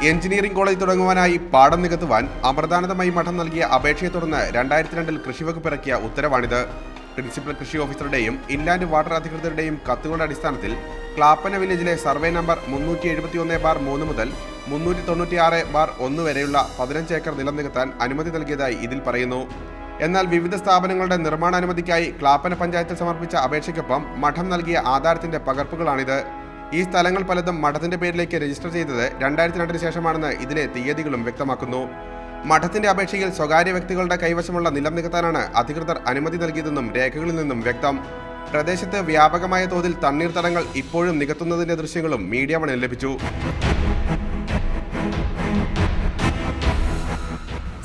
Engineering college തുടങ്ങുവാനായി പാടം നികത്തുവാൻ അമൃതാനന്ദമയി മഠം നൽകിയ അപേക്ഷയെ തുടർന്ന് 2002 കൃഷിവകുപ്പ് ഇറക്കിയ ഉത്തരവാണിത്. പ്രിൻസിപ്പൽ കൃഷി ഓഫീസറുടെയും ഇൻലാൻഡ് വാട്ടർ അധികൃതരുടെയും കത്തുകളുടെ അടിസ്ഥാനത്തിൽ ക്ലാപ്പന വില്ലേജിലെ സർവേ നമ്പർ 371/3 മുതൽ 396/1 വരെയുള്ള 15 ഏക്കർ നിലം നികത്താൻ അനുമതി നൽകിയതായി ഇതിൽ പറയുന്നു. എന്നാൽ വിവിധ സ്ഥാപനങ്ങളുടെ നിർമ്മാണാനുമതിക്കായി ക്ലാപ്പന പഞ്ചായത്തിൽ സമർപ്പിച്ച അപേക്ഷയ്ക്കൊപ്പം മഠം നൽകിയ ആധാരത്തിന്റെ പകർപ്പുകളാണിത്. ഈ സ്ഥലങ്ങൾ പലതും മഠത്തിന്റെ പേരിലേക്ക് രജിസ്റ്റർ ചെയ്തത് 2002 ശേഷമാണെന്ന് ഇതിലെ തീയതികളും വ്യക്തമാക്കുന്നു. മഠത്തിന്റെ അപേക്ഷയിൽ സ്വകാര്യ വ്യക്തികളുടെ കൈവശമുള്ള നിലം നികത്താനാണ് അധികൃതർ അനുമതി നൽകിയതെന്നും രേഖകളിൽ നിന്നും വ്യക്തം. പ്രദേശത്ത് വ്യാപകമായ തോതിൽ തണ്ണീർത്തടങ്ങൾ ഇപ്പോഴും നികത്തുന്നതിന്റെ ദൃശ്യങ്ങളും മീഡിയ വണിൽ ലഭിച്ചു.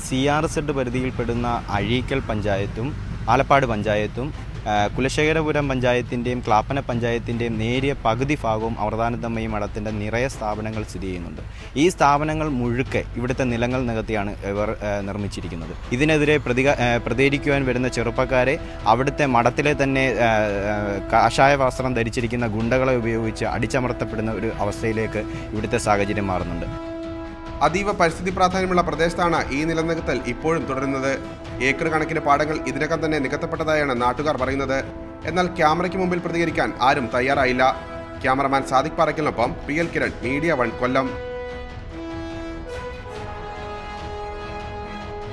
CRZ പരിധിയിൽപ്പെടുന്ന അഴീക്കൽ പഞ്ചായത്തും ആലപ്പാട് പഞ്ചായത്തും കുലശേഖരപുരം പഞ്ചായത്തിൻ്റെയും ക്ലാപ്പന പഞ്ചായത്തിൻ്റെയും നേരിയ പകുതി ഭാഗവും അമൃതാനന്ദമയി മഠത്തിൻ്റെ നിറയെ സ്ഥാപനങ്ങൾ സ്ഥിതി ചെയ്യുന്നുണ്ട്. ഈ സ്ഥാപനങ്ങൾ മുഴുക്കെ ഇവിടുത്തെ നിലങ്ങൾ നികത്തിയാണ് ഇവർ നിർമ്മിച്ചിരിക്കുന്നത്. ഇതിനെതിരെ പ്രതികരിക്കുവാൻ വരുന്ന ചെറുപ്പക്കാരെ അവിടുത്തെ മഠത്തിലെ തന്നെ കാഷായ വസ്ത്രം ധരിച്ചിരിക്കുന്ന ഗുണ്ടകളെ ഉപയോഗിച്ച് അടിച്ചമർത്തപ്പെടുന്ന ഒരു അവസ്ഥയിലേക്ക് ഇവിടുത്തെ സാഹചര്യം മാറുന്നുണ്ട്. അതീവ പരിസ്ഥിതി പ്രാധാന്യമുള്ള പ്രദേശത്താണ് ഈ നിലനികത്തൽ ഇപ്പോഴും തുടരുന്നത്. ഏക്കർ കണക്കിന് പാടങ്ങൾ ഇതിനകം തന്നെ നികത്തപ്പെട്ടതായാണ് നാട്ടുകാർ പറയുന്നത്. എന്നാൽ ക്യാമറയ്ക്ക് മുമ്പിൽ പ്രതികരിക്കാൻ ആരും തയ്യാറായില്ല. ക്യാമറമാൻ സാദിഖ് പാറയ്ക്കലിനൊപ്പം PL കിരൺ, മീഡിയ 1 കൊല്ലം.